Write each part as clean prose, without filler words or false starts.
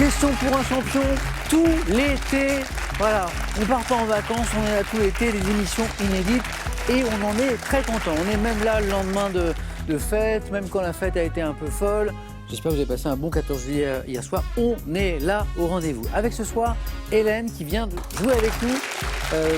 Question pour un champion, tout l'été. Voilà, on part pas en vacances, on est là tout l'été, des émissions inédites et on en est très content. On est même là le lendemain de fête, même quand la fête a été un peu folle. J'espère que vous avez passé un bon 14 juillet hier soir. On est là au rendez-vous. Avec ce soir, Hélène qui vient de jouer avec nous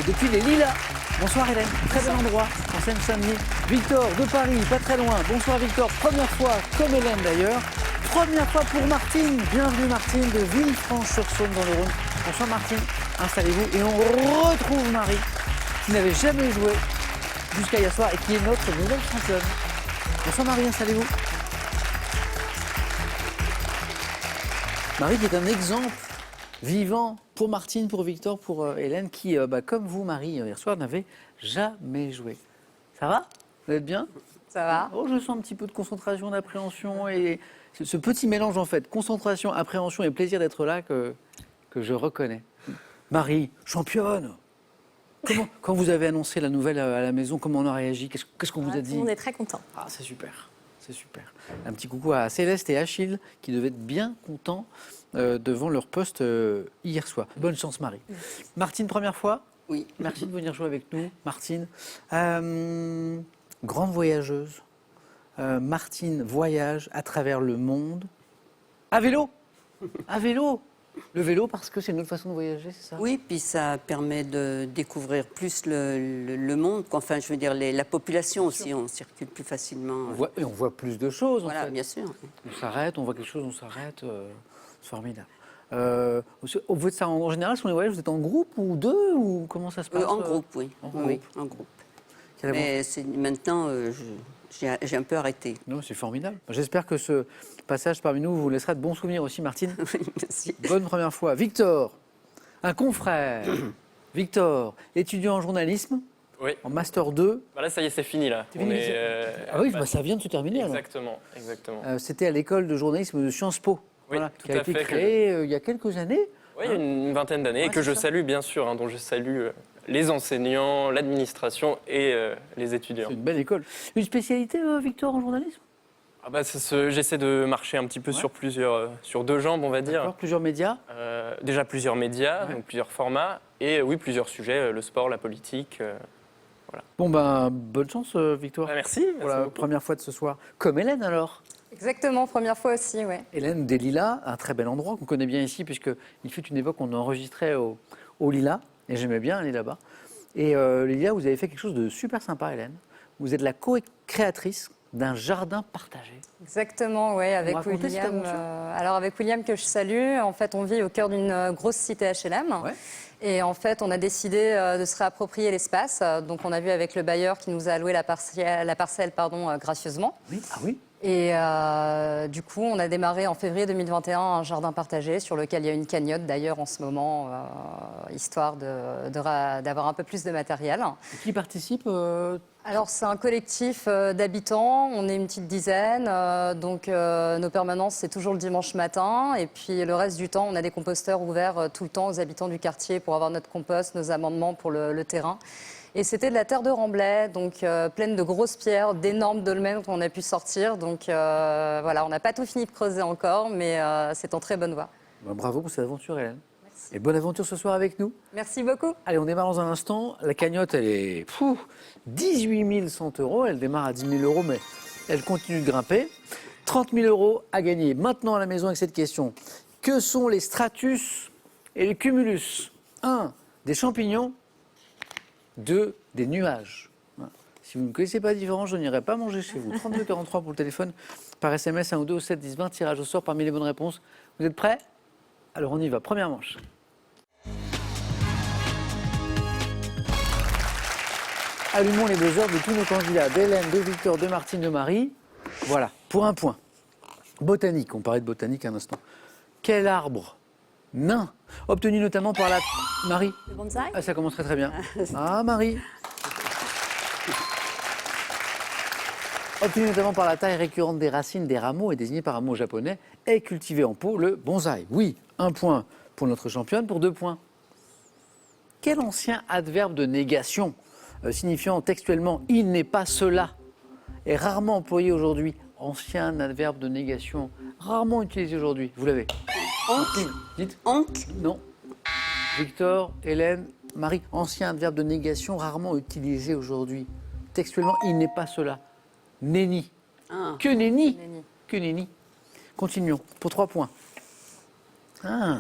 depuis les Lilas. Bonsoir Hélène, très bel endroit, en Seine-Saint-Denis. Victor de Paris, pas très loin. Bonsoir Victor, première fois, comme Hélène d'ailleurs. Première fois pour Martine. Bienvenue Martine de Villefranche-sur-Saône dans le Rhône. Bonsoir Martine, installez-vous. Et on retrouve Marie, qui n'avait jamais joué jusqu'à hier soir et qui est notre nouvelle championne. Bonsoir Marie, installez-vous. Marie qui est un exemple vivant pour Martine, pour Victor, pour Hélène, qui, comme vous Marie, hier soir, n'avait jamais joué. Ça va? Vous êtes bien? Ça va. Oh, je sens un petit peu de concentration, d'appréhension et ce petit mélange en fait, concentration, appréhension et plaisir d'être là que je reconnais. Marie, championne. Quand vous avez annoncé la nouvelle à la maison, comment on a réagi? Qu'est-ce qu'on vous a dit? Tout le monde est très content. Ah, c'est super, c'est super. Un petit coucou à Céleste et Achille qui devaient être bien contents devant leur poste hier soir. Bonne chance Marie. Merci. Martine, première fois? Oui. Merci de venir jouer avec nous, Martine. Grande voyageuse. Martine voyage à travers le monde. À vélo. À vélo. Le vélo parce que c'est une autre façon de voyager, c'est ça? Oui, puis ça permet de découvrir plus le monde. Enfin, je veux dire, la population aussi, on circule plus facilement. On voit plus de choses, Voilà, en fait. bien sûr. On s'arrête, on voit quelque chose, on s'arrête. C'est formidable. Vous êtes ça en général, sur les voyages, vous êtes en groupe ou deux ou comment ça se passe? En groupe, oui. En Oui, groupe. en groupe. Quelle Mais maintenant, j'ai un peu arrêté. Non, c'est formidable. J'espère que ce passage parmi nous vous laissera de bons souvenirs aussi, Martine. Merci. Bonne première fois. Victor, un confrère. Victor, étudiant en journalisme, Oui. en Master 2. Bah là, ça y est, c'est fini, là. C'est fini, Ah oui, ça vient de se terminer. alors. Exactement, exactement. C'était à l'école de journalisme de Sciences Po, Oui, tout qui a à été fait, créée il y a quelques années. Oui, il y a une vingtaine d'années, Ouais, et que je c'est ça. salue, bien sûr, dont je salue les enseignants, l'administration et les étudiants. C'est une belle école. Une spécialité, Victor, en journalisme? Ah bah, j'essaie de marcher un petit peu sur deux jambes, on va dire. D'accord, plusieurs médias. Déjà plusieurs médias, Ouais. donc plusieurs formats, et oui, plusieurs sujets, le sport, la politique. Bon, bonne chance, Victor. Ah, merci. Pour la première fois de ce soir. Comme Hélène, alors. Exactement, première fois aussi, ouais. Hélène des Lilas, un très bel endroit qu'on connaît bien ici, puisqu'il fut une époque où on enregistrait au Lilas, et j'aimais bien aller là-bas. Et les Lilas, vous avez fait quelque chose de super sympa, Hélène. Vous êtes la co-créatrice d'un jardin partagé. Exactement, ouais, avec racontez cette William. aventure. Alors avec William que je salue, en fait, on vit au cœur d'une grosse cité HLM. Ouais. Et en fait, on a décidé de se réapproprier l'espace. Donc on a vu avec le bailleur qui nous a alloué la parcelle gracieusement. Oui, ah oui. Et du coup, on a démarré en février 2021 un jardin partagé sur lequel il y a une cagnotte d'ailleurs en ce moment, histoire d'avoir un peu plus de matériel. Et qui participe Alors c'est un collectif d'habitants, on est une petite dizaine, donc nos permanences c'est toujours le dimanche matin et puis le reste du temps on a des composteurs ouverts tout le temps aux habitants du quartier pour avoir notre compost, nos amendements pour le terrain. Et c'était de la terre de remblai, donc pleine de grosses pierres, d'énormes dolmens qu'on a pu sortir. Donc voilà, on n'a pas tout fini de creuser encore, mais c'est en très bonne voie. Bravo pour cette aventure, Hélène. Merci. Et bonne aventure ce soir avec nous. Merci beaucoup. Allez, on démarre dans un instant. La cagnotte, elle est 18 100 €. Elle démarre à 10 000 €, mais elle continue de grimper. 30 000 € à gagner maintenant à la maison avec cette question. Que sont les stratus et les cumulus? 1. Des champignons. 2. Des nuages. Voilà. Si vous ne connaissez pas la différence, je n'irai pas manger chez vous. 32 43 pour le téléphone. Par SMS, 1 ou 2 au 7 10 20. Tirage au sort parmi les bonnes réponses. Vous êtes prêts? Alors on y va. Première manche. Allumons les buzzers de tous nos candidats, d'Hélène, de Victor, de Martine, de Marie. Voilà, pour un point. Botanique, on parlait de botanique un instant. Quel arbre nain, obtenu notamment par la... Marie. Le bonsaï. Ah, ça commence très très bien. Ah, Marie. Obtenu notamment par la taille récurrente des racines des rameaux et désigné par un mot japonais, est cultivé en pot le bonsaï. Oui, 1 point pour notre championne, pour 2 points. Quel ancien adverbe de négation, signifiant textuellement « il n'est pas cela », est rarement employé aujourd'hui? Ancien adverbe de négation, rarement utilisé aujourd'hui. Vous l'avez. Oncle. Dites. Oncle. Non. Victor, Hélène, Marie, ancien adverbe de négation rarement utilisé aujourd'hui. Textuellement, il n'est pas cela. Nenni. Ah. Que nenni. Nenni. Que nenni. Continuons, pour 3 points. Ah.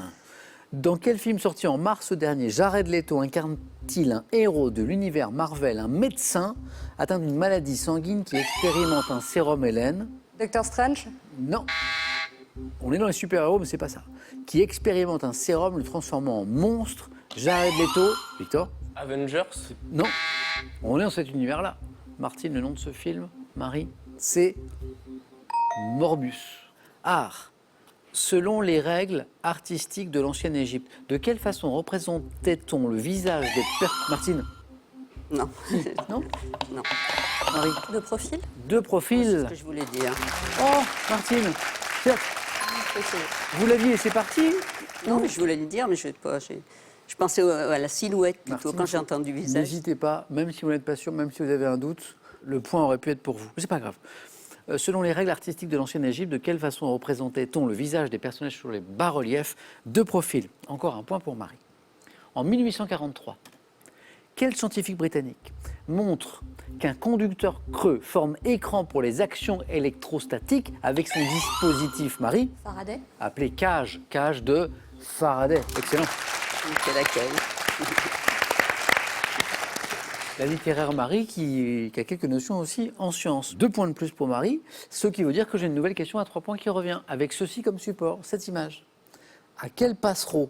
Dans quel film sorti en mars dernier, Jared Leto incarne-t-il un héros de l'univers Marvel, un médecin atteint d'une maladie sanguine qui expérimente un sérum Hélène? Doctor Strange. Non. On est dans les super-héros, mais c'est pas ça. Qui expérimente un sérum le transformant en monstre. Jared Leto. Victor? Avengers. Non. On est dans cet univers-là. Martine, le nom de ce film, Marie, c'est Morbus. Art. Selon les règles artistiques de l'ancienne Égypte, de quelle façon représentait-on le visage des Martine? Non. Non. Non. Marie? De profil? Deux C'est profils. ce que je voulais dire. Oh, Martine. Tiens, vous l'aviez, c'est parti. Non, mais je voulais le dire, mais je sais pas. Je pensais à la silhouette plutôt Martine, quand j'ai entendu visage. N'hésitez pas, même si vous n'êtes pas sûr, même si vous avez un doute, le point aurait pu être pour vous. Mais c'est pas grave. Selon les règles artistiques de l'ancienne Égypte, de quelle façon représentait-on le visage des personnages sur les bas-reliefs? Deux profils. Encore un point pour Marie. En 1843, quel scientifique britannique montre qu'un conducteur creux forme écran pour les actions électrostatiques avec son dispositif, Marie, Faraday? appelé cage de Faraday? Excellent. C'est laquelle? La littéraire Marie qui a quelques notions aussi en sciences. 2 points de plus pour Marie, ce qui veut dire que j'ai une nouvelle question à 3 points qui revient, avec ceci comme support, cette image. À quel passereau,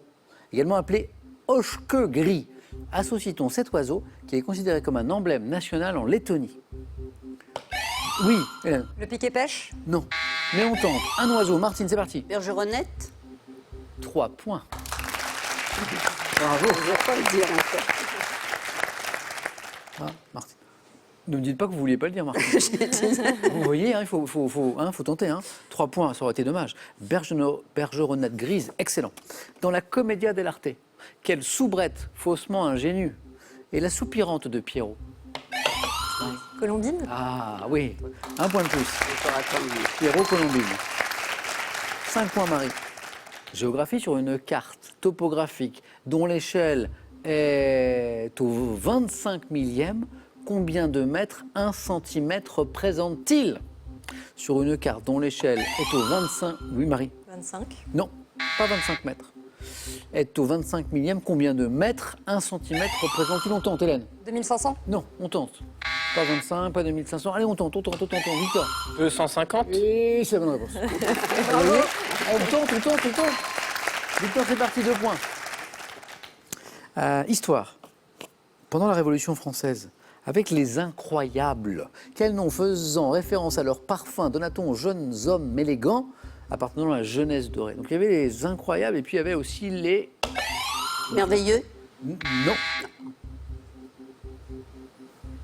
également appelé hoche-queue gris, associe-t-on cet oiseau qui est considéré comme un emblème national en Lettonie? Oui, Hélène. Le piquet-pêche. Non. Mais on tente. Un oiseau. Martine, c'est parti. Bergeronnette? 3 points. Bravo. Je ne vais pas le dire en fait. Ah, Martine. Ne me dites pas que vous ne vouliez pas le dire, Martine. Vous voyez, hein, il faut tenter. 3 points, ça aurait été dommage. Bergeronnette grise, excellent. Dans la Commedia dell'arte, quelle soubrette faussement ingénue est la soupirante de Pierrot? Colombine? Ah oui, 1 point de plus. J'ai pas attendu. Pierrot Colombine. 5 points, Marie. Géographie sur une carte topographique dont l'échelle est au 25 millième. Combien de mètres 1 centimètre représente-t-il? Sur une carte dont l'échelle est au 25... Oui, Marie? 25. Non, pas 25 mètres. Est au 25 millième. Combien de mètres 1 centimètre représente-t-il? On tente, Hélène? 2500. Non, on tente. Pas 25, pas 2500. Allez, on tente. Victor? 250. Et c'est la bonne réponse. Vous voyez? On tente. Victor, c'est parti, 2 points. Histoire. Pendant la Révolution française, avec les incroyables, quel nom faisant référence à leur parfum donne-t-on aux jeunes hommes élégants appartenant à la jeunesse dorée? Donc il y avait les incroyables et puis il y avait aussi les... Merveilleux? Non.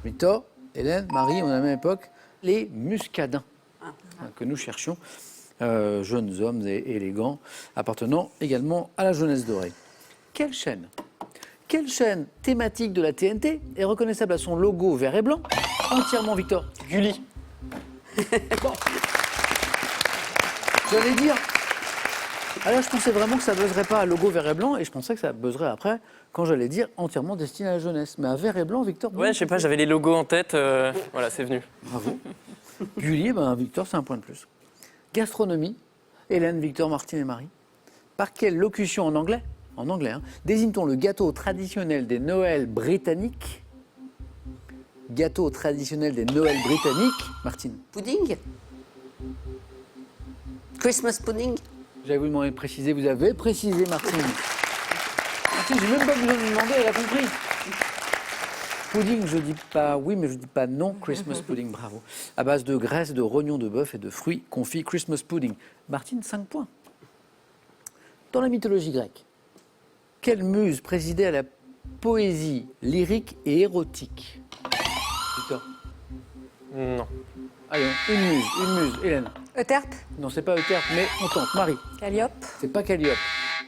Victor, Hélène, Marie, on est à la même époque. Les muscadins que nous cherchions. Jeunes hommes et élégants appartenant également à la jeunesse dorée. Quelle chaîne thématique de la TNT est reconnaissable à son logo vert et blanc entièrement, Victor? Gulli. Bon. J'allais dire... Alors je pensais vraiment que ça buzzerait pas à logo vert et blanc et je pensais que ça buzzerait après quand j'allais dire entièrement destiné à la jeunesse. Mais à vert et blanc, Victor... Ouais, je sais pas, j'avais les logos en tête. Voilà, c'est venu. Bravo. Gulli, Victor, c'est 1 point de plus. Gastronomie, Hélène, Victor, Martine et Marie. Par quelle locution en anglais, désigne-t-on le gâteau traditionnel des Noëls britanniques? Gâteau traditionnel des Noëls britanniques, Martine. Pudding? Christmas pudding? J'avais vous demandé de préciser, vous avez précisé, Martine. Martine, j'ai même pas besoin de lui demander, elle a compris. Pudding, je dis pas oui, mais je dis pas non. Christmas pudding, bravo. À base de graisse, de rognons de bœuf et de fruits confits, Christmas pudding. Martine, 5 points. Dans la mythologie grecque, quelle muse présidait à la poésie lyrique et érotique? Victor? Non. Allez, une muse, Hélène. Euterpe. Non, c'est pas Euterpe, mais on tente. Marie? Calliope? C'est pas Calliope.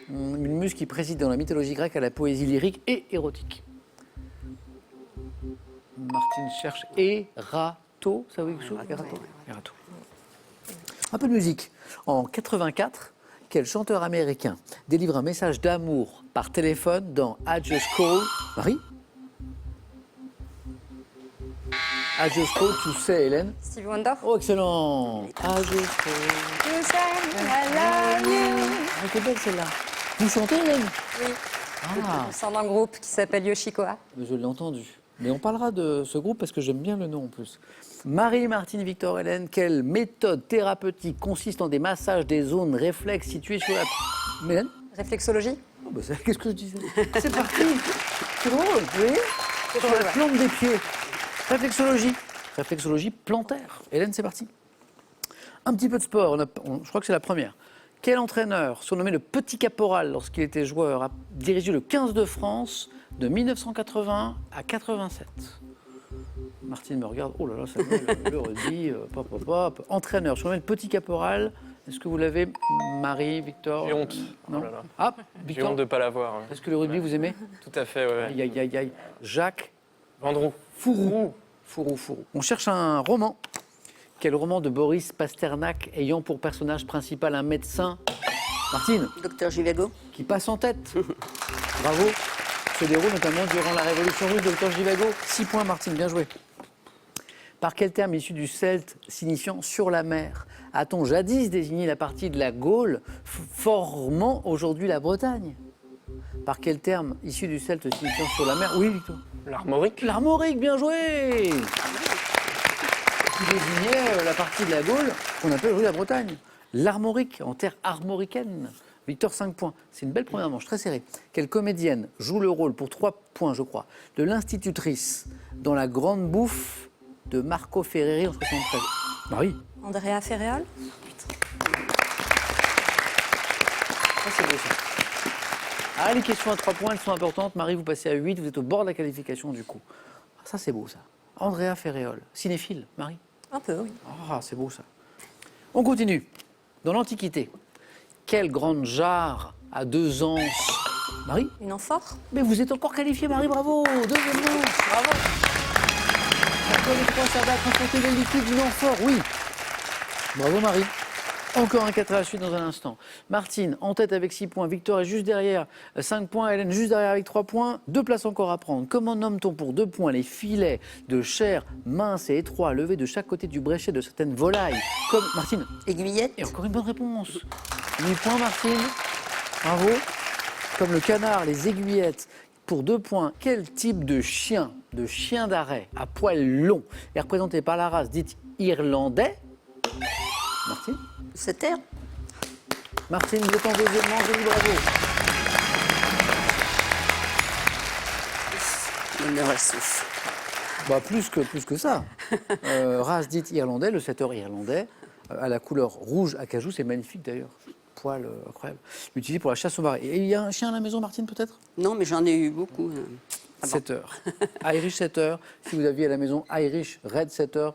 Une muse qui préside dans la mythologie grecque à la poésie lyrique et érotique. Martine cherche Erato, ça vous dit quelque chose? Erato. Un peu de musique. En 84, Quel chanteur américain délivre un message d'amour par téléphone dans I Just Call... Marie? I Just Call to say, Hélène. Stevie Wonder. Oh, excellent. I Just Call... You say I love you. Ah, c'est belle celle-là. Vous chantez, Hélène? Oui. Ah, Au sein d'un groupe qui s'appelle Yoshikoa. je l'ai entendu. Mais on parlera de ce groupe parce que j'aime bien le nom en plus. Marie, Martine, Victor, Hélène, quelle méthode thérapeutique consiste en des massages des zones réflexes situées sur la... Hélène? Réflexologie. Oh, bah, qu'est-ce que je disais? C'est parti. C'est drôle, vous voyez? C'est Sur drôle, la ouais. plante des pieds. Réflexologie. Réflexologie plantaire. Hélène, c'est parti. Un petit peu de sport, je crois que c'est la première. Quel entraîneur, surnommé le Petit Caporal lorsqu'il était joueur, a dirigé le 15 de France de 1980 à 87? Martine me regarde. Oh là là, ça le redit. Pop, pop, pop. Entraîneur, surnommé le Petit Caporal. Est-ce que vous l'avez, Marie, Victor? J'ai honte. Non. Oh là là. Ah, J'ai Victor. honte de ne pas l'avoir. hein. Est-ce que le rugby, vous aimez? Tout à fait, ouais. Aïe, aïe, aïe, aïe. Jacques Vendroux. Fourou. Fourou. On cherche un roman. Quel roman de Boris Pasternak ayant pour personnage principal un médecin, Martine, Docteur Givago. qui passe en tête? Bravo. Se déroule notamment durant la Révolution russe, Docteur Givago. 6 points, Martine, bien joué. Par quel terme issu du celte signifiant sur la mer a-t-on jadis désigné la partie de la Gaule formant aujourd'hui la Bretagne? Par quel terme issu du celte signifiant sur la mer? Oui, Victor. L'Armorique. L'Armorique, bien joué. Qui désignait la partie de la Gaule qu'on appelle aujourd'hui la Bretagne. L'Armorique, en terre armoricaine. Victor, 5 points. C'est une belle première manche, très serrée. Quelle comédienne joue le rôle, pour 3 points je crois, de l'institutrice dans La Grande Bouffe de Marco Ferreri en 73? Marie. Andrea Ferréol. Ça, c'est beau, ça. Ah, les questions à 3 points, elles sont importantes. Marie, vous passez à 8, vous êtes au bord de la qualification du coup. Ça, c'est beau, ça. Andrea Ferréol, cinéphile, Marie? Un peu, oui. Ah, c'est beau, ça. On continue. Dans l'Antiquité, quelle grande jarre à 2 anses? Marie? Une amphore. Mais vous êtes encore qualifiée, Marie, bravo. Deuxième manche, bravo. Pourquoi les 3 ça va confronter les liquides d'une amphore? Oui. Bravo, Marie. Encore un 4 à la suite dans un instant. Martine, en tête avec 6 points. Victor est juste derrière, 5 points. Hélène, juste derrière avec 3 points. 2 places encore à prendre. Comment nomme-t-on pour 2 points les filets de chair mince et étroits levés de chaque côté du bréchet de certaines volailles? Comme Martine. Aiguillette. Et encore une bonne réponse. 8 points, Martine. Bravo. Comme le canard, les aiguillettes. Pour 2 points, quel type de chien d'arrêt à poil long est représenté par la race dite irlandais? Martine. Setter. Martine, vous êtes en deuxième manche, je vous bravo. L'honneur à souffle. Bah, plus que ça. Race dite irlandais, le setter irlandais, à la couleur rouge acajou, c'est magnifique d'ailleurs. Poil incroyable. Utilisé pour la chasse au marais. Et il y a un chien à la maison, Martine, peut-être? Non, mais j'en ai eu beaucoup. Setter. Irish Setter. Si vous aviez à la maison Irish Red Setter,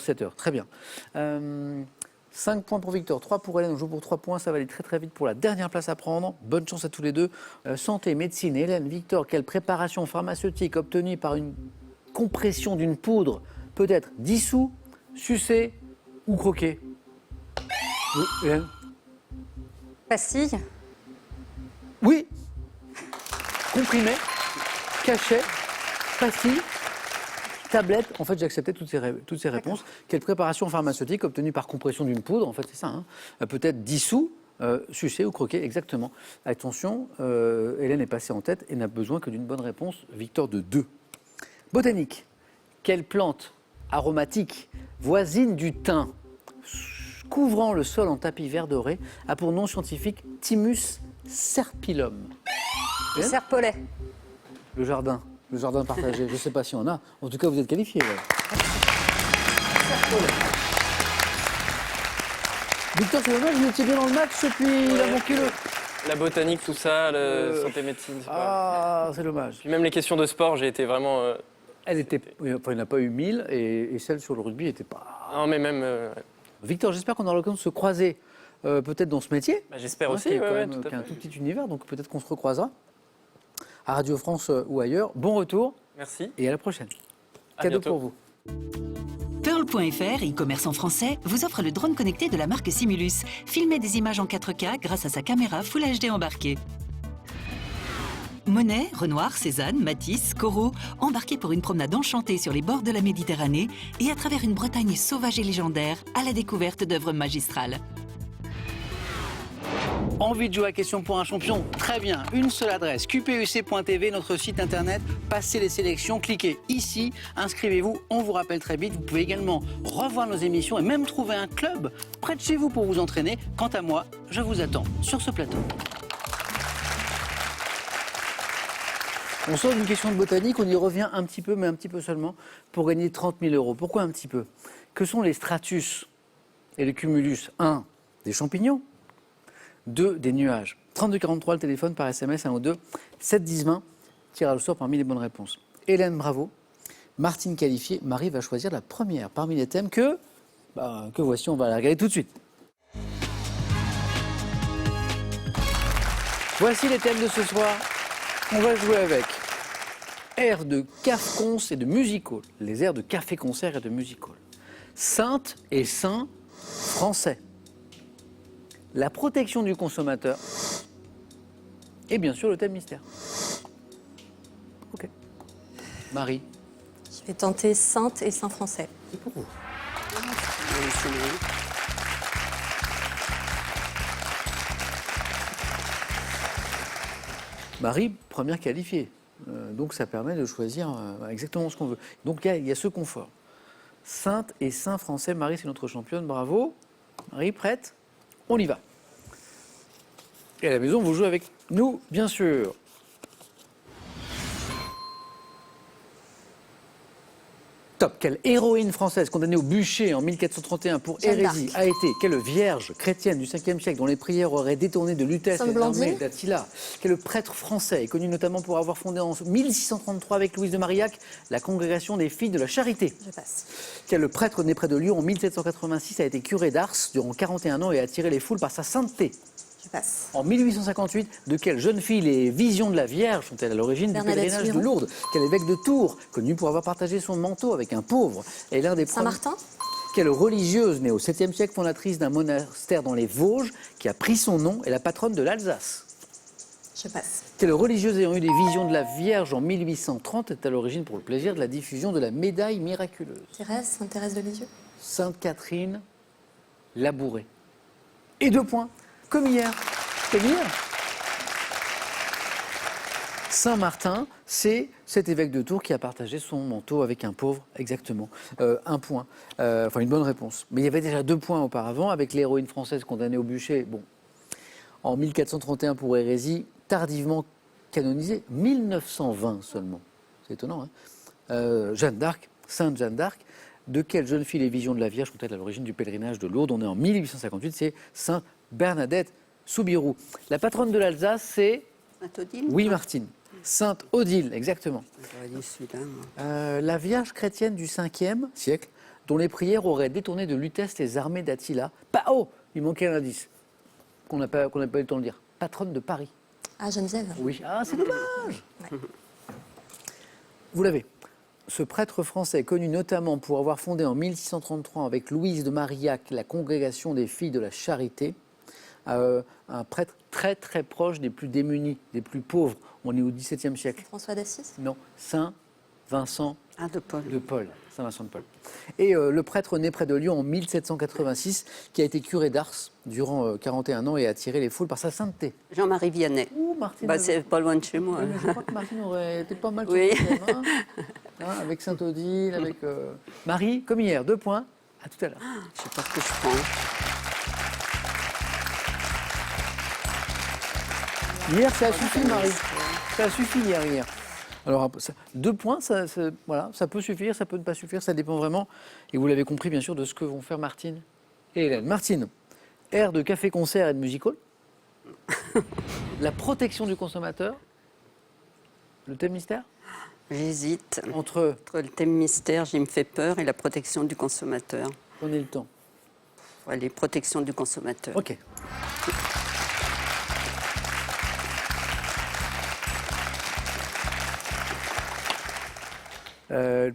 Setter. Très bien. 5 points pour Victor, 3 pour Hélène. On joue pour 3 points. Ça va aller très très vite pour la dernière place à prendre. Bonne chance à tous les deux. Santé, médecine, Hélène, Victor, quelle préparation pharmaceutique obtenue par une compression d'une poudre peut être dissous, sucée ou croquée? Oui, Hélène. Pastille. Oui. Comprimé, cachet, pastille, tablette. En fait, j'acceptais toutes ces réponses. Quelle préparation pharmaceutique obtenue par compression d'une poudre? En fait, c'est ça. Hein. Peut être dissous, sucé ou croqué, exactement. Attention, Hélène est passée en tête et n'a besoin que d'une bonne réponse. Victor de 2. Botanique. Quelle plante aromatique voisine du thym, couvrant le sol en tapis vert doré, a pour nom scientifique Thymus serpyllum? Le serpolet. Le jardin partagé, je ne sais pas si on a. En tout cas, vous êtes qualifiés. Ouais. Victor, c'est dommage, vous étiez bien dans le match, puis il a manqué le... La botanique, tout ça, la santé médecine. C'est pas... Ah, c'est dommage. Puis même les questions de sport, j'ai été vraiment. Elle était... Enfin, il n'a pas eu 1000, et celle sur le rugby n'était pas... Non, mais même. Victor, j'espère qu'on aura l'occasion de se croiser, peut-être dans ce métier. Bah, j'espère Hein, aussi, qui est ouais, quand ouais, même, tout à qui est un fait. tout petit univers, donc peut-être qu'on se recroisera à Radio France ou ailleurs. Bon retour Merci. et à la prochaine. À Cadeau bientôt. pour vous. Pearl.fr, e-commerce en français, vous offre le drone connecté de la marque Simulus. Filmez des images en 4K grâce à sa caméra Full HD embarquée. Monet, Renoir, Cézanne, Matisse, Corot, embarqués pour une promenade enchantée sur les bords de la Méditerranée et à travers une Bretagne sauvage et légendaire à la découverte d'œuvres magistrales. Envie de jouer à Question pour un champion? Très bien, une seule adresse, qpuc.tv, notre site internet, passez les sélections, cliquez ici, inscrivez-vous, on vous rappelle très vite. Vous pouvez également revoir nos émissions et même trouver un club près de chez vous pour vous entraîner. Quant à moi, je vous attends sur ce plateau. On sort d'une question de botanique, on y revient un petit peu, mais un petit peu seulement, pour gagner 30 000 euros. Pourquoi un petit peu? Que sont les stratus et les cumulus? 1. Des champignons. 2. Des nuages. 3243, le téléphone par SMS, 1 ou 2. 7 10 20, tirage au sort parmi les bonnes réponses. Hélène, bravo. Martine qualifiée. Marie va choisir la première parmi les thèmes que voici, on va la regarder tout de suite. Voici les thèmes de ce soir. On va jouer avec airs de café-cons et de music-hall. Les airs de café-concert et de music-hall. Sainte et saint français. La protection du consommateur. Et bien sûr le thème mystère. Ok. Marie. Je vais tenter Sainte et Saint français. C'est pour vous. Marie, première qualifiée. Donc ça permet de choisir exactement ce qu'on veut. Donc il y a ce confort. Sainte et saint français. Marie, c'est notre championne. Bravo. Marie, prête? On y va. Et à la maison, vous jouez avec nous, bien sûr. Top. Quelle héroïne française condamnée au bûcher en 1431 pour Jeanne hérésie d'Arc. a été? Quelle vierge chrétienne du 5e siècle dont les prières auraient détourné de Lutèce Sainte les armées Blandine. d'Attila? Quel prêtre français est connu notamment pour avoir fondé en 1633 avec Louise de Marillac la congrégation des filles de la charité? Je passe. Quel prêtre né près de Lyon en 1786 a été curé d'Ars durant 41 ans et a attiré les foules par sa sainteté? Je passe. En 1858, de quelle jeune fille les visions de la Vierge sont-elles à l'origine du Bernadette pèlerinage de Soubirous. Lourdes? Quel évêque de Tours, connu pour avoir partagé son manteau avec un pauvre, est l'un des premiers? Saint-Martin. Quelle religieuse née au 7e siècle, fondatrice d'un monastère dans les Vosges, qui a pris son nom, est la patronne de l'Alsace? Je passe. Quelle religieuse ayant eu des visions de la Vierge en 1830 est à l'origine pour le plaisir de la diffusion de la médaille miraculeuse? Thérèse, Sainte Thérèse de Lisieux. Sainte Catherine Labouré. Et 2 points, comme hier. Comme hier. Saint-Martin, c'est cet évêque de Tours qui a partagé son manteau avec un pauvre, exactement. 1 point. Enfin, une bonne réponse. Mais il y avait déjà 2 points auparavant avec l'héroïne française condamnée au bûcher. Bon, en 1431 pour hérésie, tardivement canonisée, 1920 seulement. C'est étonnant, hein. Jeanne d'Arc, Sainte Jeanne d'Arc. De quelle jeune fille les visions de la Vierge sont-elles à l'origine du pèlerinage de Lourdes? On est en 1858, c'est Sainte Bernadette Soubirous. La patronne de l'Alsace, c'est... Sainte-Odile? Oui, Martine. Sainte Odile, exactement. J'aurais dit celui-là, moi. La Vierge chrétienne du 5e siècle, dont les prières auraient détourné de Lutèce les armées d'Attila. Oh, il manquait un indice qu'on n'a pas eu le temps de dire. Patronne de Paris. Ah, Geneviève. Oui. Ah, c'est dommage. Vous l'avez. Ce prêtre français, connu notamment pour avoir fondé en 1633 avec Louise de Marillac la congrégation des filles de la charité, un prêtre très très proche des plus démunis, des plus pauvres. On est au XVIIe siècle. François d'Assise. Non, Saint Vincent Ah, de Paul. de Paul. Saint Vincent de Paul. Et le prêtre né près de Lyon en 1786, qui a été curé d'Ars durant 41 ans et a attiré les foules par sa sainteté. Jean-Marie Vianney. Ouh, Martine. Bah, c'est pas loin de chez moi. Oui, mais je crois que Martine aurait été pas mal sur Oui. le thème, hein, avec Sainte-Odile, avec Marie, comme hier, 2 points. À tout à l'heure. Je sais pas ce que je prends. Hier, ça a suffi, Marie. Ça a suffi hier. Alors, 2 points, voilà, ça peut suffire, ça peut ne pas suffire, ça dépend vraiment. Et vous l'avez compris, bien sûr, de ce que vont faire Martine et Hélène. Martine, air de café-concert et de music hall. La protection du consommateur. Le thème mystère. J'hésite. Entre, Entre le thème mystère, il me fait peur, et la protection du consommateur. prenez le temps. Ouais, les protections du consommateur. Ok.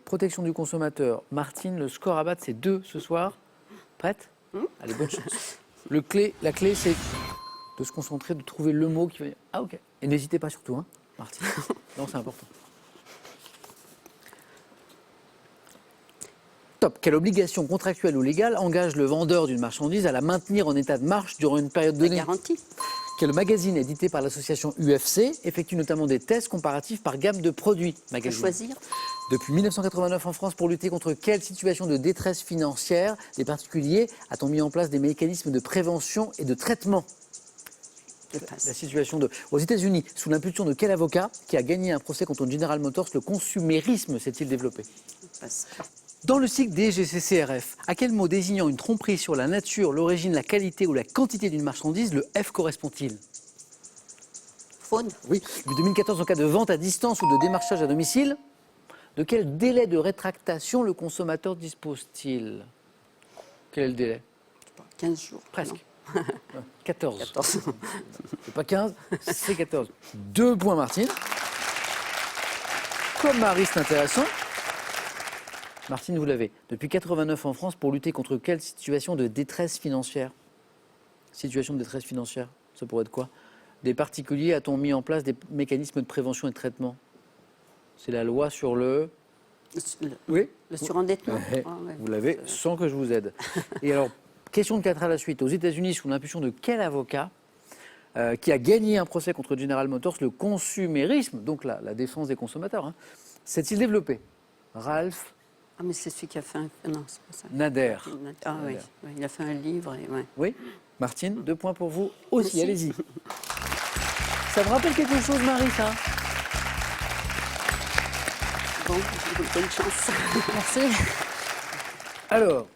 Protection du consommateur. Martine, le score à battre, c'est 2 ce soir. Prête? Allez, bonne chance. La clé, c'est de se concentrer, de trouver le mot qui va... Ah, ok. Et n'hésitez pas surtout, hein, Martine. Non, c'est important. Top. Quelle obligation contractuelle ou légale engage le vendeur d'une marchandise à la maintenir en état de marche durant une période La donnée? garantie. Quel magazine édité par l'association UFC effectue notamment des tests comparatifs par gamme de produits? De Magazine. choisir. Depuis 1989 en France, pour lutter contre quelle situation de détresse financière des particuliers a-t-on mis en place des mécanismes de prévention et de traitement? Je passe. La situation aux États-Unis, sous l'impulsion de quel avocat qui a gagné un procès contre General Motors, le consumérisme s'est-il développé? Je passe. Dans le cycle des GCCRF, à quel mot désignant une tromperie sur la nature, l'origine, la qualité ou la quantité d'une marchandise, le F correspond-il? Fraude. Oui. Depuis 2014, en cas de vente à distance ou de démarchage à domicile, de quel délai de rétractation le consommateur dispose-t-il? Quel est le délai? 15 jours. Presque. Non. 14. 14. C'est pas 15, c'est 14. 2 points, Martine. Comme Marie, c'est intéressant. Martine, vous l'avez. Depuis 89 en France, pour lutter contre quelle situation de détresse financière? Situation de détresse financière, ça pourrait être quoi? Des particuliers a-t-on mis en place des mécanismes de prévention et de traitement? C'est la loi sur le... Oui. Le surendettement. Ouais, Ah, ouais. vous l'avez sans que je vous aide. Et alors, question de 4 à la suite. Aux États-Unis, sous l'impulsion de quel avocat qui a gagné un procès contre General Motors, le consumérisme, donc la défense des consommateurs, hein, s'est-il développé? Ralph Ah, mais c'est celui qui a fait un... Non, c'est pas ça. Nader. Ah oui, oui, il a fait un livre. Et, ouais. Oui. Martine, 2 points pour vous aussi. Merci. Allez-y. Ça me rappelle quelque chose, Marie, ça? Bon, bonne chance. Merci. Alors,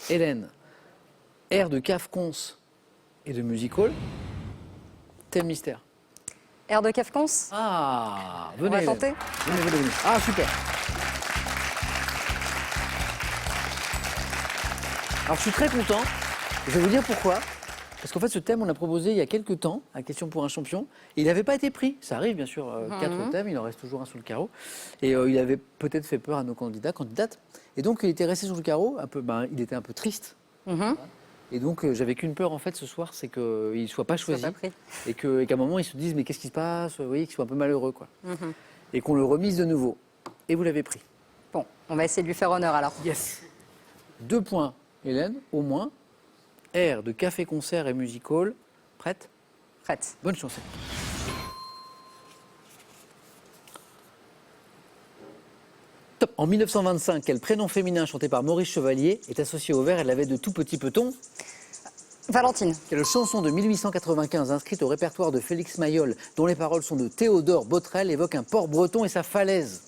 Hélène, air de Cafcons et de Music Hall, thème mystère. Air de Cafcons. Ah, On venez. va Hélène. tenter. Venez. Ah, super. Alors, je suis très content. Je vais vous dire pourquoi. Parce qu'en fait, ce thème, on l'a proposé il y a quelques temps, à Question pour un champion. Et il n'avait pas été pris. Ça arrive, bien sûr, 4 thèmes, il en reste toujours un sous le carreau. Et il avait peut-être fait peur à nos candidates. Et donc, il était resté sur le carreau, il était un peu triste. Et donc, j'avais qu'une peur, en fait, ce soir, c'est qu'il ne soit pas choisi. Pas pris. Et qu'à un moment, ils se disent, mais qu'est-ce qui se passe? Vous voyez, qu'ils soient un peu malheureux, quoi. Et qu'on le remise de nouveau. Et vous l'avez pris. Bon, on va essayer de lui faire honneur alors. Yes. 2 points, Hélène, au moins. Air de Café Concert et Music Hall. Prête? Prête. Bonne chance. Top. En 1925, quel prénom féminin chanté par Maurice Chevalier est associé au vers? Elle avait de tout petits petons. Valentine. Quelle chanson de 1895 inscrite au répertoire de Félix Mayol, dont les paroles sont de Théodore Botrel, évoque un port breton et sa falaise?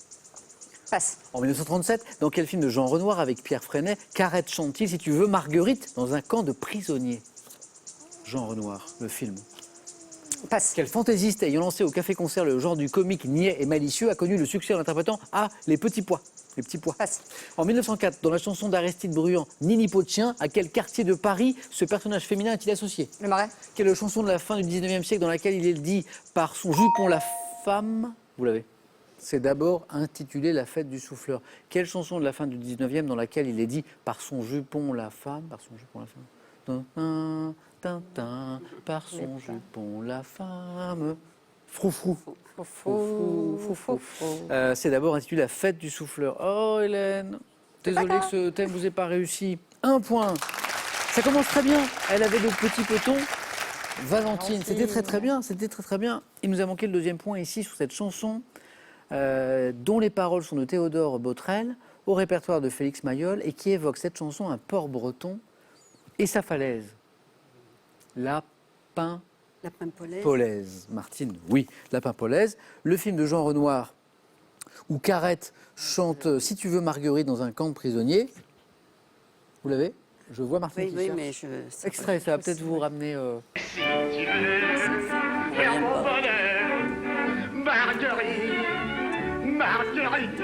Passe. En 1937, dans quel film de Jean Renoir avec Pierre Freinet, Carrette chante-t-il Si tu veux Marguerite dans un camp de prisonniers? Jean Renoir, le film. Passe. Quel fantaisiste ayant lancé au Café-Concert le genre du comique niais et malicieux a connu le succès en interprétant les petits pois? Les petits pois. Passe. En 1904, dans la chanson d'Aristide Bruand, Nini Pot de chien, à quel quartier de Paris ce personnage féminin est-il associé? Le Marais. Quelle chanson de la fin du 19e siècle dans laquelle il est dit par son jupon la femme? Vous l'avez? C'est d'abord intitulé La fête du souffleur. Quelle chanson de la fin du 19e dans laquelle il est dit par son jupon la femme? Par son jupon la femme. Tintin, par son jupon la femme. Froufrou. C'est d'abord intitulé La fête du souffleur. Oh Hélène, désolé que ce thème vous ait pas réussi. 1 point. Ça commence très bien. Elle avait de petits petons. Valentine, c'était très bien. C'était très bien. Il nous a manqué le 2e point ici sur cette chanson dont les paroles sont de Théodore Botrel au répertoire de Félix Mayol et qui évoque cette chanson un port breton et sa falaise. Lapin Polaise. Martine, oui, Lapin Polaise. Le film de Jean Renoir où Carrette chante Si tu veux Marguerite dans un camp de prisonniers. Vous l'avez? Je vois Martine Oui, qui oui, cherche. mais je... Extrait, ça va peut-être vous ramener... Faire mon bonheur, Marguerite,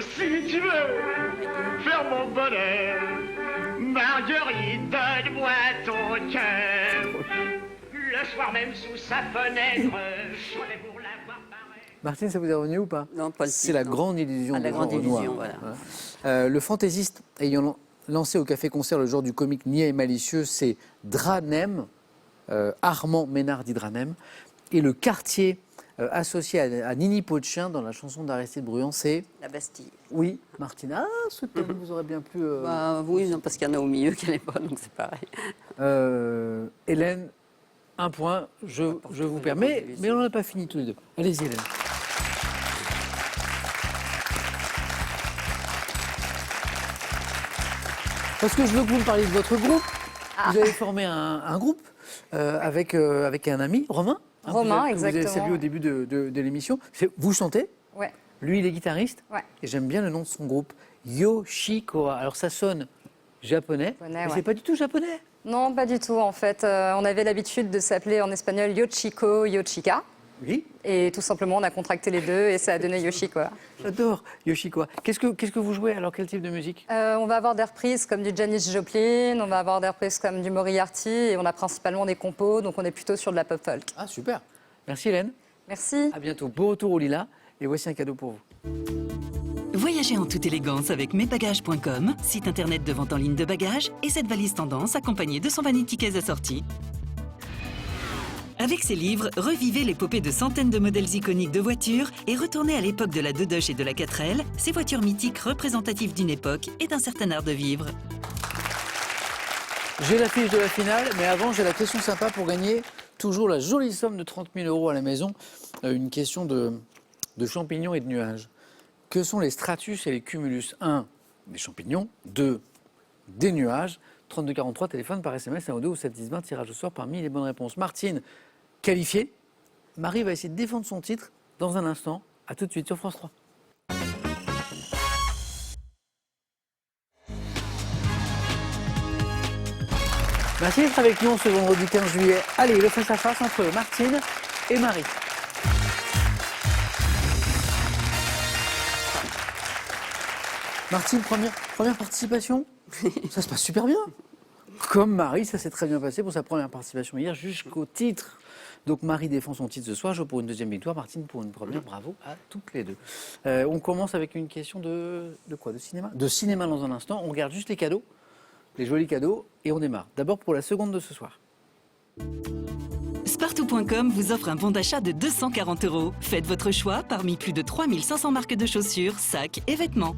si tu veux faire mon bonheur, Marguerite, donne-moi ton cœur. Le soir même sous sa fenêtre, je serai pour la voir paraître. Martine, ça vous est revenu ou pas? Non, pas le C'est titre, la non. grande illusion Ah, de la Jean grande Renoir. illusion, voilà. Le fantaisiste ayant lancé au Café-Concert le genre du comique niais et malicieux, c'est Dranem, Armand Ménard dit Dranem. Et le quartier associé à Nini Pot-de-Chien dans la chanson d'Aristide Bruand, c'est... La Bastille. Oui, Martine. Ah, ce thème vous aurait bien plu. Bah, oui, non, parce qu'il y en a au milieu qui n'est pas, donc c'est pareil. Hélène, un point, je vous permets, mais on n'en a pas fini tous les deux. Allez-y, Hélène. Parce que je veux que vous me parliez de votre groupe. Vous avez formé un groupe avec un ami, Romain. Romain, que vous avez exactement. salué au début de l'émission. Vous chantez, Ouais. lui il est guitariste. Ouais. Et j'aime bien le nom de son groupe, Yoshikoa. Alors ça sonne japonais, mais ouais. c'est pas du tout japonais. Non, pas du tout. En fait, on avait l'habitude de s'appeler en espagnol Yoshiko, Yoshika. Oui, Et tout simplement, on a contracté les deux et ça a donné Yoshikoa. j'adore Yoshikoa. Qu'est-ce que vous jouez alors? Quel type de musique? On va avoir des reprises comme du Janis Joplin, on va avoir des reprises comme du Moriarty et on a principalement des compos, donc on est plutôt sur de la pop folk. Ah super. Merci Hélène. Merci. À bientôt. Beau retour au Lila. Et voici un cadeau pour vous. Voyagez en toute élégance avec mesbagages.com, site internet de vente en ligne de bagages, et cette valise tendance accompagnée de son vanity case assorti. Avec ces livres, revivez l'épopée de centaines de modèles iconiques de voitures et retournez à l'époque de la Dodoche et de la 4L, ces voitures mythiques représentatives d'une époque et d'un certain art de vivre. J'ai la fiche de la finale, mais avant, j'ai la question sympa pour gagner toujours la jolie somme de 30 000 € à la maison. Une question de champignons et de nuages. Que sont les stratus et les cumulus? 1, des champignons. 2, des nuages. 3243, téléphone par SMS, 1 ou 2 ou 7 10 20, tirage au sort parmi les bonnes réponses. Martine, qualifiée. Marie va essayer de défendre son titre dans un instant. A tout de suite sur France 3. Merci d'être avec nous ce vendredi 15 juillet. Allez, le face-à-face entre Martine et Marie. Martine, première participation. Ça se passe super bien. Comme Marie, ça s'est très bien passé pour sa première participation hier jusqu'au titre. Donc Marie défend son titre ce soir, je pour une deuxième victoire, Martine pour une première. Bravo à toutes les deux. On commence avec une question de quoi? De cinéma? De cinéma dans un instant. On regarde juste les cadeaux, les jolis cadeaux, et on démarre. D'abord pour la seconde de ce soir. Spartou.com vous offre un bon d'achat de 240 €. Faites votre choix parmi plus de 3500 marques de chaussures, sacs et vêtements.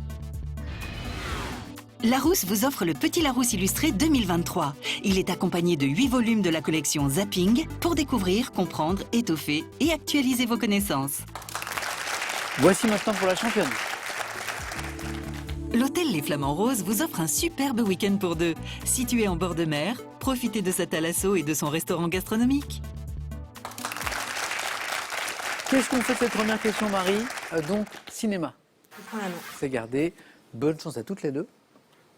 Larousse vous offre le Petit Larousse illustré 2023. Il est accompagné de 8 volumes de la collection Zapping pour découvrir, comprendre, étoffer et actualiser vos connaissances. Voici maintenant pour la championne. L'hôtel Les Flamands Roses vous offre un superbe week-end pour deux. Situé en bord de mer, profitez de sa thalasso et de son restaurant gastronomique. Qu'est-ce qu'on fait de cette première question, Marie? Donc, cinéma. Je prends la main. C'est gardé. Bonne chance à toutes les deux.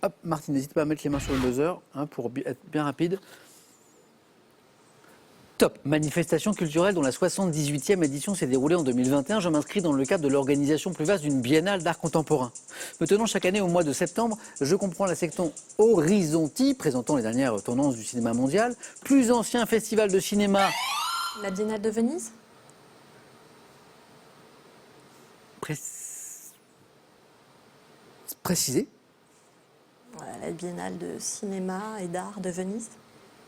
Hop, Martine, n'hésite pas à mettre les mains sur le buzzer pour être bien rapide. Top. Manifestation culturelle dont la 78e édition s'est déroulée en 2021. Je m'inscris dans le cadre de l'organisation plus vaste d'une biennale d'art contemporain. Me tenant chaque année au mois de septembre, je comprends la section Horizonti, présentant les dernières tendances du cinéma mondial. Plus ancien festival de cinéma. La Biennale de Venise? Précisé. Voilà, la Biennale de cinéma et d'art de Venise.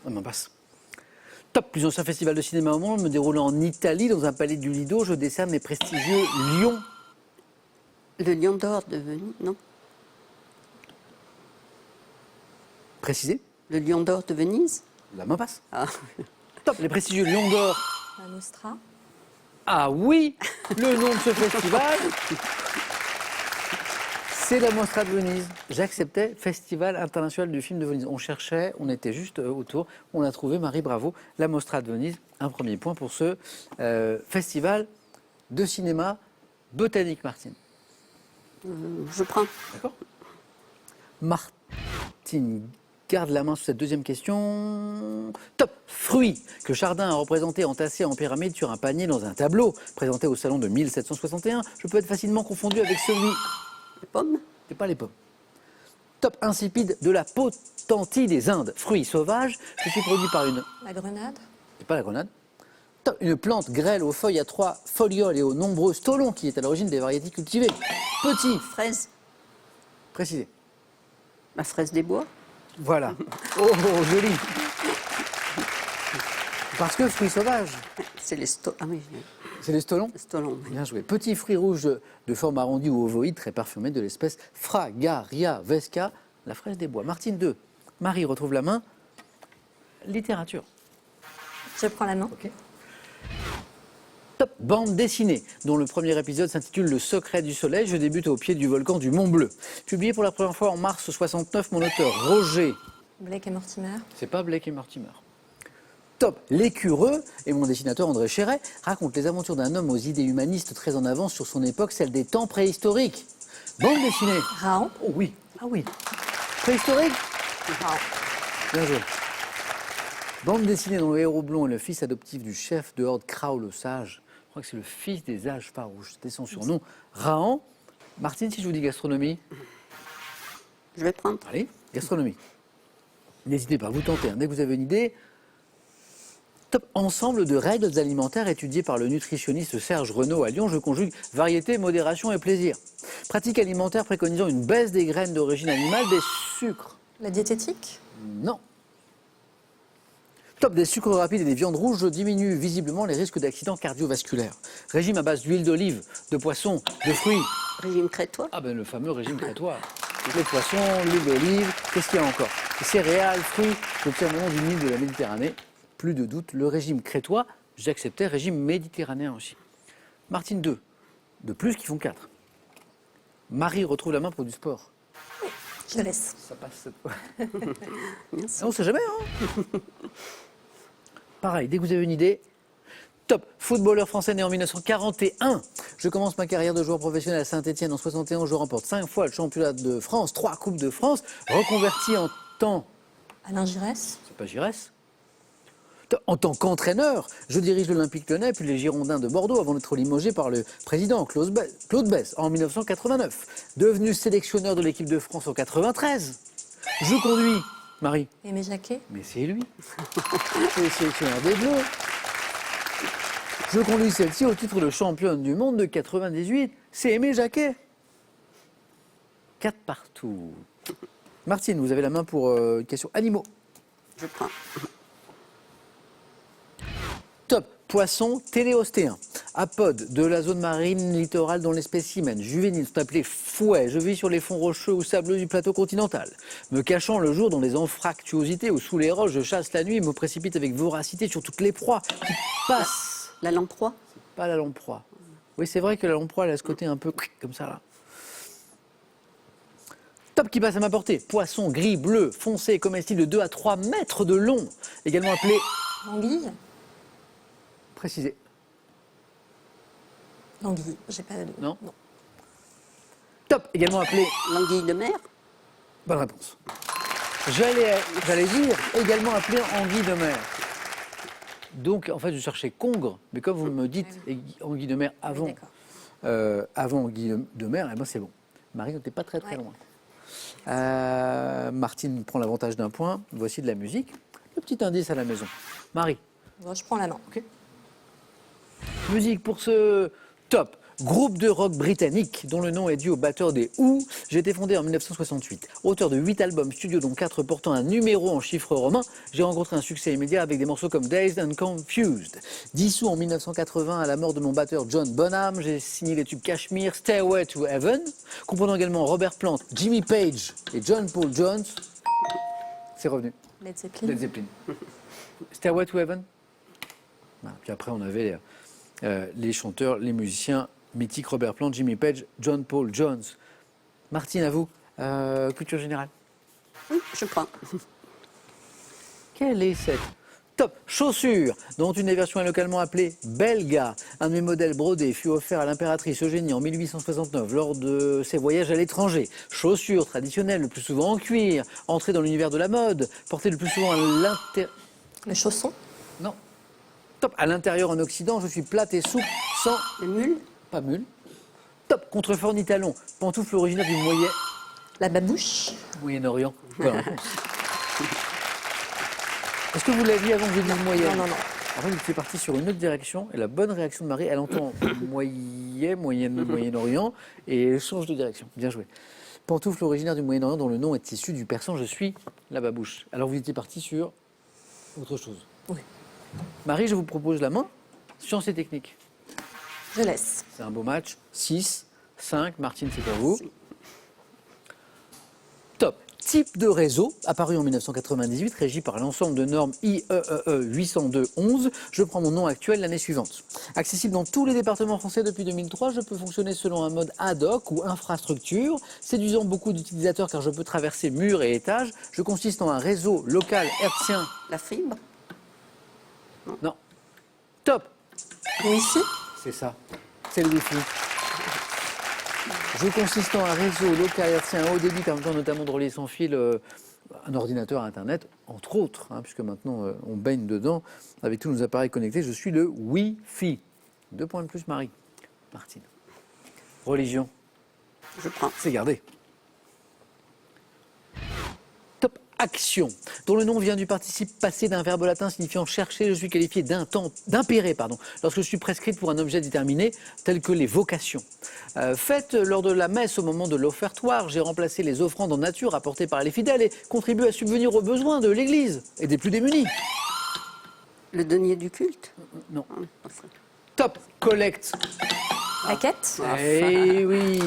On m'en passe. Top, plus ancien festival de cinéma au monde, me déroulant en Italie, dans un palais du Lido, je décerne mes prestigieux lions. Le Lion d'Or de Venise, non? Précisé. Le Lion d'Or de Venise? La main passe. Ah. Top, les prestigieux lions d'or. La Nostra. Ah oui, le nom de ce festival, c'est la Mostra de Venise. J'acceptais Festival international du film de Venise. On cherchait, on était juste autour. On a trouvé, Marie, bravo, la Mostra de Venise. Un premier point pour ce festival de cinéma botanique, Martine. Je prends. D'accord. Martine garde la main sur cette deuxième question. Top. Fruits que Chardin a représentés entassés en pyramide sur un panier dans un tableau présenté au salon de 1761. Je peux être facilement confondu avec celui... Les pommes? C'est pas les pommes. Top insipide de la Potentie des Indes. Fruits sauvages. Je suis produit par une... La Grenade. C'est pas la grenade. Top, une plante grêle aux feuilles à 3 folioles et aux nombreux stolons qui est à l'origine des variétés cultivées. Petit, Fraise. précisé. La fraise des bois. Voilà. Oh, joli. Parce que fruit sauvage, C'est les ah oui, c'est les stolons. les stolons. Oui. Bien joué. Petit fruit rouge de forme arrondie ou ovoïde, très parfumé de l'espèce Fragaria vesca, la fraise des bois. Martine 2. Marie retrouve la main. Littérature. Je prends la main. Ok. Top. Bande dessinée, dont le premier épisode s'intitule Le secret du soleil. Je débute au pied du volcan du Mont Bleu. Publié pour la première fois en mars 69, mon auteur Roger. Blake et Mortimer. C'est pas Blake et Mortimer. Top. L'écureux, et mon dessinateur André Chéret, raconte les aventures d'un homme aux idées humanistes très en avance sur son époque, celle des temps préhistoriques. Bande dessinée. Raon. Oh oui, ah oui. Préhistorique. Bien joué. Bande dessinée dont le héros blond est le fils adoptif du chef de horde Krau le Sage. Je crois que c'est le fils des âges farouches. C'était son surnom. Rahan. Martine, si je vous dis gastronomie. Je vais prendre. Allez, gastronomie. N'hésitez pas, vous tentez. Hein. Dès que vous avez une idée. Top. Ensemble de règles alimentaires étudiées par le nutritionniste Serge Renaud à Lyon. Je conjugue variété, modération et plaisir. Pratique alimentaire préconisant une baisse des graines d'origine animale, des sucres. La diététique. Non. Top. Des sucres rapides et des viandes rouges diminuent visiblement les risques d'accidents cardiovasculaires. Régime à base d'huile d'olive, de poisson, de fruits. Régime crétois. Ah ben le fameux régime crétois. Les poissons, l'huile d'olive, qu'est-ce qu'il y a encore? Les céréales, fruits, je tiens mon nom d'une île de la Méditerranée. Plus de doute, le régime crétois, j'acceptais régime méditerranéen aussi. Martine 2, de plus qui font 4. Marie retrouve la main pour du sport. Je laisse. Ça passe cette fois. On ne sait jamais, hein. Pareil, dès que vous avez une idée, top. Footballeur français né en 1941. Je commence ma carrière de joueur professionnel à Saint-Etienne en 71. Je remporte 5 fois le championnat de France, 3 Coupes de France. Reconverti en tant... Alain Giresse. C'est pas Giresse. En tant qu'entraîneur, je dirige l'Olympique Lyonnais puis les Girondins de Bordeaux avant d'être limogé par le président Claude Besse en 1989. Devenu sélectionneur de l'équipe de France en 93. Je conduis... Marie. Aimé Jacquet. Mais c'est lui. C'est le sélectionneur des Bleus. Je conduis celle-ci au titre de championne du monde de 98. C'est Aimé Jacquet. 4 partout. Martine, vous avez la main pour une question animaux. Je prends. Top. Poisson téléostéen. Apode de la zone marine littorale dont les spécimens juvéniles sont appelés fouets. Je vis sur les fonds rocheux ou sableux du plateau continental. Me cachant le jour dans les anfractuosités ou sous les roches, je chasse la nuit et me précipite avec voracité sur toutes les proies qui passent. La lamproie. Pas la lamproie. Oui, c'est vrai que la lamproie, elle a ce côté un peu comme ça, là. Top qui passe à ma portée. Poisson gris, bleu, foncé, comestible de 2 à 3 mètres de long. Également appelé... Anguille. Précisé. L'anguille. J'ai pas. Non. Top également appelé... L'anguille de mer. Bonne réponse. J'allais dire également appelé anguille de mer. Donc, en fait, je cherchais congre, mais comme vous me dites anguille de mer avant, avant anguille de mer, eh ben c'est bon. Marie n'était pas très loin. Martine prend l'avantage d'un point. Voici de la musique. Le petit indice à la maison. Marie. Bon, je prends la main. Ok. Musique pour ce top. Groupe de rock britannique dont le nom est dû au batteur des Who. J'ai été fondé en 1968. Auteur de 8 albums studio dont 4 portant un numéro en chiffres romains, j'ai rencontré un succès immédiat avec des morceaux comme Dazed and Confused. Dissous en 1980 à la mort de mon batteur John Bonham, j'ai signé les tubes Kashmir, Stairway to Heaven, comprenant également Robert Plant, Jimmy Page et John Paul Jones. C'est revenu. Led Zeppelin. Led Zeppelin. Stairway to Heaven. Voilà. Puis après on avait les chanteurs, les musiciens mythiques Robert Plant, Jimmy Page, John Paul Jones. Martine, à vous, culture générale. Oui, je prends. Quelle est cette top chaussure dont une des versions est localement appelée Belga? Un de mes modèles brodés fut offert à l'impératrice Eugénie en 1869 lors de ses voyages à l'étranger. Chaussure traditionnelle, le plus souvent en cuir, entrée dans l'univers de la mode, portée le plus souvent à l'intérieur... Le chausson. Non. Top. À l'intérieur en Occident, je suis plate et souple, sans... Le mule. Pas mule. Top. Contrefort ni talon. Pantoufle originaire du Moyen... La babouche. Moyen-Orient. Bonne réponse. Est-ce que vous l'aviez avant que je dise Moyen? Non. Après, vous étiez parti sur une autre direction et la bonne réaction de Marie, elle entend Moyen-Orient et elle change de direction. Bien joué. Pantoufle originaire du Moyen-Orient dont le nom est issu du persan je suis la babouche. Alors vous étiez parti sur autre chose. Oui. Marie, je vous propose la main. Sciences et techniques. Je laisse. C'est un beau match. 6, 5. Martine, c'est à vous. Top. Type de réseau, apparu en 1998, régi par l'ensemble de normes IEEE 802-11. Je prends mon nom actuel l'année suivante. Accessible dans tous les départements français depuis 2003, je peux fonctionner selon un mode ad hoc ou infrastructure, séduisant beaucoup d'utilisateurs car je peux traverser murs et étages. Je consiste en un réseau local hertzien. La fibre. Non. Top. Wi-Fi. C'est ça. C'est le Wi-Fi. Je consiste en un réseau local hertzien à haut débit permettant notamment de relier sans fil un ordinateur à Internet, entre autres, hein, puisque maintenant on baigne dedans avec tous nos appareils connectés. Je suis le Wi-Fi. 2 points de plus, Marie. Martine. Religion. Je prends. C'est gardé. Top. Action, dont le nom vient du participe passé d'un verbe latin signifiant chercher. Je suis qualifié d'impéré, lorsque je suis prescrite pour un objet déterminé, tel que les vocations. Faites lors de la messe au moment de l'offertoire, j'ai remplacé les offrandes en nature apportées par les fidèles et contribué à subvenir aux besoins de l'Église et des plus démunis. Le denier du culte. Non. Top. Collecte. La quête. Eh oui.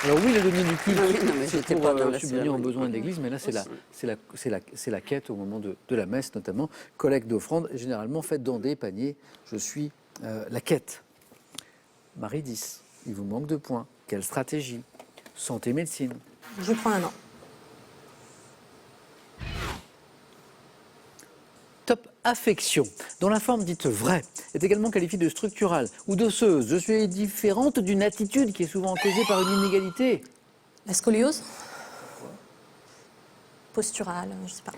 Alors oui, le denier du culte, Ah oui, non, mais c'est j'étais pour pas dans la subvenir aux cérémonie. besoins de l'Église, mais là c'est la quête au moment de la messe notamment. Collecte d'offrandes, généralement faite dans des paniers. Je suis la quête. Marie 10, il vous manque 2 points. Quelle stratégie? Santé, médecine. Je prends un an. Top. Affection, dont la forme dite vraie est également qualifiée de structurale ou d'osseuse. Je suis différente d'une attitude qui est souvent causée par une inégalité. La scoliose. Posturale, je sais pas.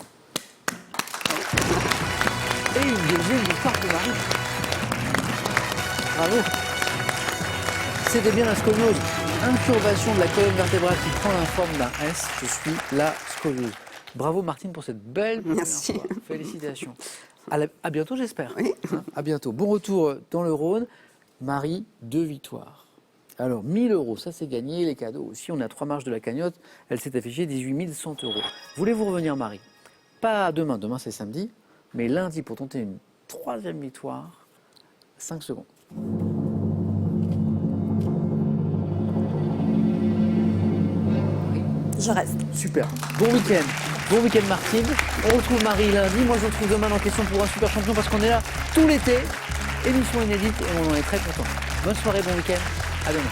Et une deuxième victoire de Marie. Bravo. C'était bien la scoliose. Incurvation de la colonne vertébrale qui prend la forme d'un S. Je suis la scoliose. Bravo Martine pour cette belle première Merci. fois. Félicitations. À bientôt j'espère. Oui. Hein, à bientôt. Bon retour dans le Rhône. Marie, 2 victoires. Alors 1 000 €, ça c'est gagné. Les cadeaux aussi. On a 3 marches de la cagnotte. Elle s'est affichée 18 100 €. Voulez-vous revenir Marie? Pas demain, demain c'est samedi. Mais lundi pour tenter une 3e victoire. 5 secondes. Je reste. Super. Bon week-end. Bon week-end Martine. On retrouve Marie lundi. Moi je vous retrouve demain dans Question pour un super champion parce qu'on est là tout l'été. Émission inédite et on en est très content. Bonne soirée, bon week-end. À demain.